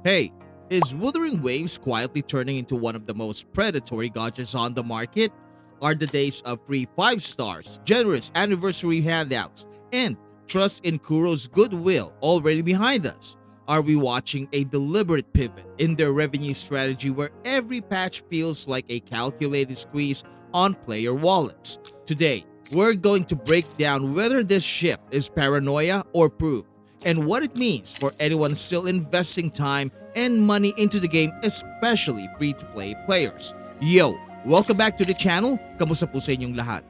Hey, is Wuthering Waves quietly turning into one of the most predatory gachas on the market? Are the days of free 5 stars, generous anniversary handouts, and trust in Kuro's goodwill already behind us? Are we watching a deliberate pivot in their revenue strategy where every patch feels like a calculated squeeze on player wallets? Today, we're going to break down whether this shift is paranoia or proof, and what it means for anyone still investing time and money into the game, especially free-to-play players. Yo, welcome back to the channel. Kamusta po sa inyong lahat?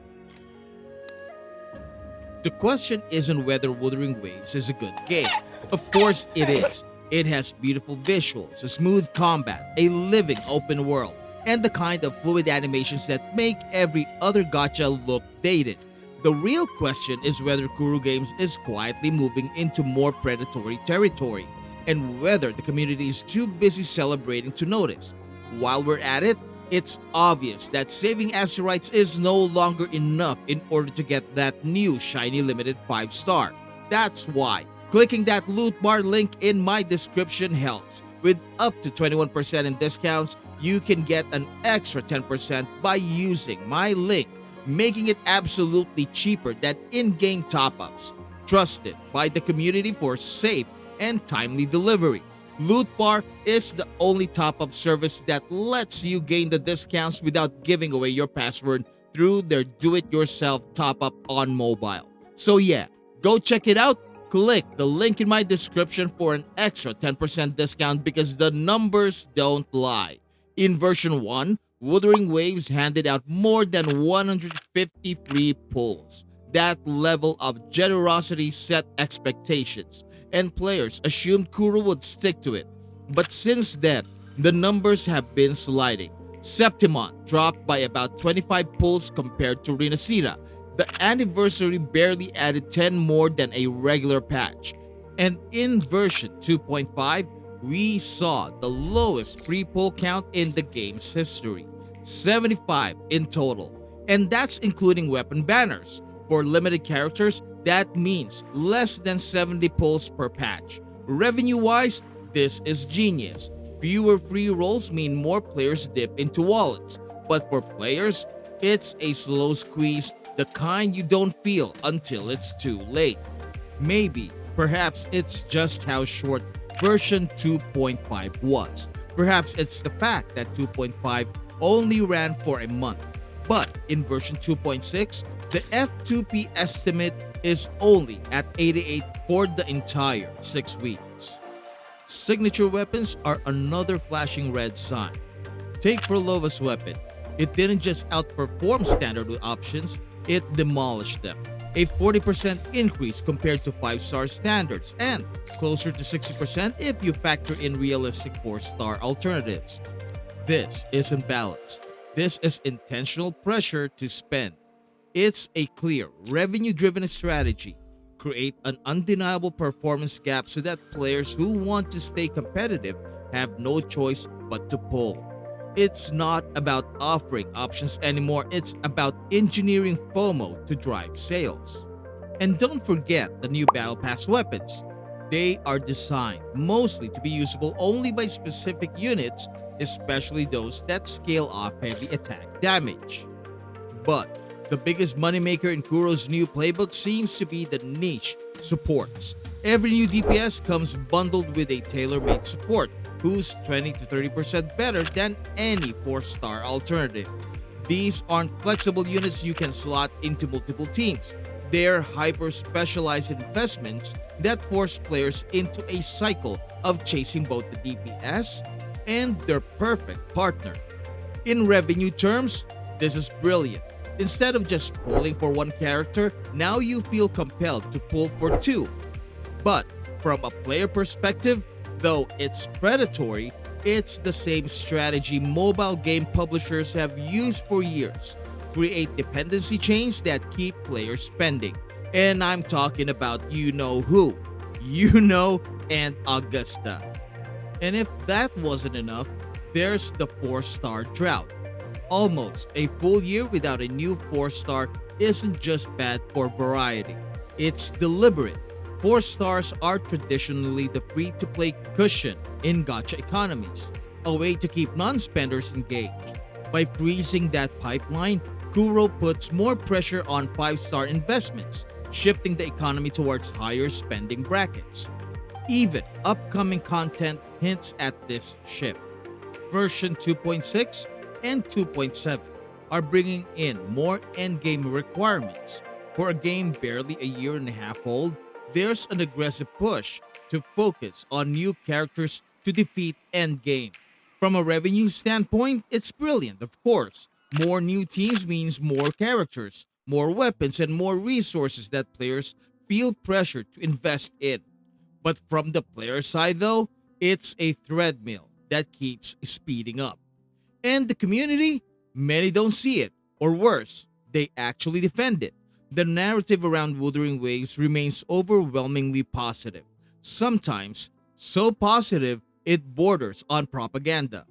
The question isn't whether Wuthering Waves is a good game. Of course it is. It has beautiful visuals, a smooth combat, a living open world, and the kind of fluid animations that make every other gacha look dated. The real question is whether Kuro Games is quietly moving into more predatory territory, and whether the community is too busy celebrating to notice. While we're at it, it's obvious that saving asteroids is no longer enough in order to get that new shiny limited 5-star. That's why clicking that loot bar link in my description helps. With up to 21% in discounts, you can get an extra 10% by using my link, making it absolutely cheaper than in-game top-ups. Trusted by the community for safe and timely delivery. Loot Bar is the only top-up service that lets you gain the discounts without giving away your password through their do-it-yourself top-up on mobile. So yeah, go check it out. Click the link in my description for an extra 10% discount because the numbers don't lie. In version 1, Wuthering Waves handed out more than 150 free pulls. That level of generosity set expectations, and players assumed Kuro would stick to it. But since then, the numbers have been sliding. Septimon dropped by about 25 pulls compared to Renacida. The anniversary barely added 10 more than a regular patch. And in version 2.5, we saw the lowest free pull count in the game's history. 75 in total. And that's including weapon banners. For limited characters, that means less than 70 pulls per patch. Revenue-wise, this is genius. Fewer free rolls mean more players dip into wallets. But for players, it's a slow squeeze, the kind you don't feel until it's too late. Maybe, perhaps it's just how short version 2.5 was. Perhaps it's the fact that 2.5 only ran for a month. But in version 2.6, the F2P estimate is only at 88 for the entire 6 weeks. Signature weapons are another flashing red sign. Take Frolova's weapon. It didn't just outperform standard options, it demolished them. A 40% increase compared to 5-star standards, and closer to 60% if you factor in realistic 4-star alternatives. This isn't balance. This is intentional pressure to spend. It's a clear, revenue-driven strategy. Create an undeniable performance gap so that players who want to stay competitive have no choice but to pull. It's not about offering options anymore, it's about engineering FOMO to drive sales. And don't forget the new Battle Pass weapons. They are designed mostly to be usable only by specific units, especially those that scale off heavy attack damage. But the biggest moneymaker in Kuro's new playbook seems to be the niche supports. Every new DPS comes bundled with a tailor-made support who's 20 to 30% better than any 4-star alternative. These aren't flexible units you can slot into multiple teams. They're hyper-specialized investments that force players into a cycle of chasing both the DPS and their perfect partner. In revenue terms, this is brilliant. Instead of just pulling for one character, now you feel compelled to pull for 2. But from a player perspective, though it's predatory, it's the same strategy mobile game publishers have used for years. Create dependency chains that keep players spending. And I'm talking about you-know-who. And Augusta. And if that wasn't enough, there's the 4-star drought. Almost a full year without a new 4-star isn't just bad for variety. It's deliberate. 4 stars are traditionally the free-to-play cushion in gacha economies, a way to keep non-spenders engaged. By freezing that pipeline, Kuro puts more pressure on 5-star investments, shifting the economy towards higher spending brackets. Even upcoming content hints at this shift. Version 2.6 and 2.7 are bringing in more endgame requirements. For a game barely a year and a half old, there's an aggressive push to focus on new characters to defeat endgame. From a revenue standpoint, it's brilliant, of course. More new teams means more characters, more weapons, and more resources that players feel pressured to invest in. But from the player side, though, it's a treadmill that keeps speeding up. And the community? Many don't see it, or worse, they actually defend it. The narrative around Wuthering Waves remains overwhelmingly positive. Sometimes, so positive it borders on propaganda.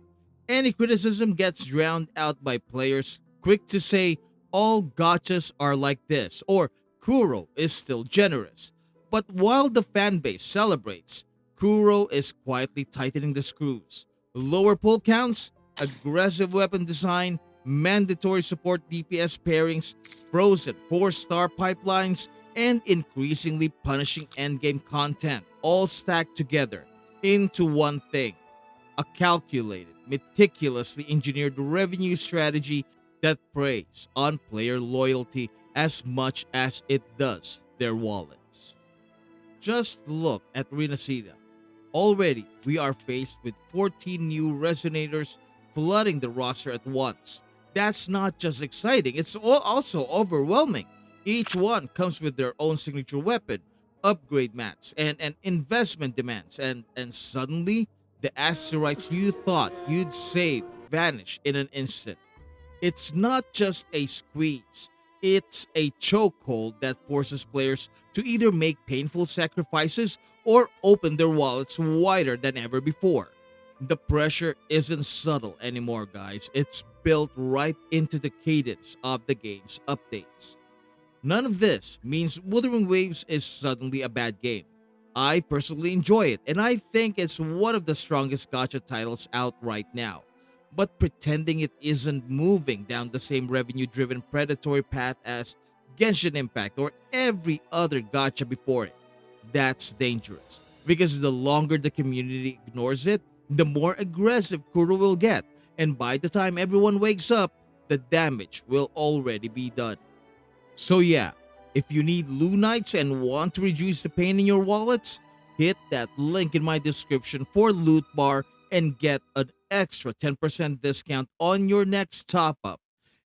Any criticism gets drowned out by players quick to say, all gachas are like this, or Kuro is still generous. But while the fanbase celebrates, Kuro is quietly tightening the screws. Lower pull counts, aggressive weapon design, mandatory support DPS pairings, frozen 4-star pipelines, and increasingly punishing endgame content all stacked together into one thing. A calculated, meticulously engineered revenue strategy that preys on player loyalty as much as it does their wallets. Just look at Renacida. Already, we are faced with 14 new Resonators flooding the roster at once. That's not just exciting, it's also overwhelming. Each one comes with their own signature weapon, upgrade mats, and investment demands, and suddenly, the asteroids you thought you'd save vanish in an instant. It's not just a squeeze, it's a chokehold that forces players to either make painful sacrifices or open their wallets wider than ever before. The pressure isn't subtle anymore, guys. It's built right into the cadence of the game's updates. None of this means Wuthering Waves is suddenly a bad game. I personally enjoy it, and I think it's one of the strongest gacha titles out right now. But pretending it isn't moving down the same revenue-driven predatory path as Genshin Impact or every other gacha before it, that's dangerous. Because the longer the community ignores it, the more aggressive Kuro will get, and by the time everyone wakes up, the damage will already be done. So yeah, if you need Loonites and want to reduce the pain in your wallets, hit that link in my description for Loot Bar and get an extra 10% discount on your next top up.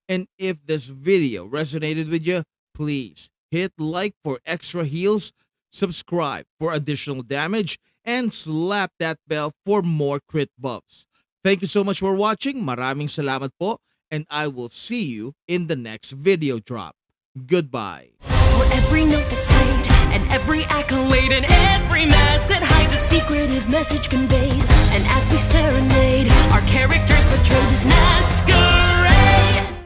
And if this video resonated with you, please hit like for extra heals, subscribe for additional damage, and slap that bell for more crit buffs. Thank you so much for watching. Maraming salamat po, and I will see you in the next video drop. Goodbye. For every note that's played, and every accolade, and every mask that hides a secretive message conveyed, and as we serenade, our characters portray this masquerade.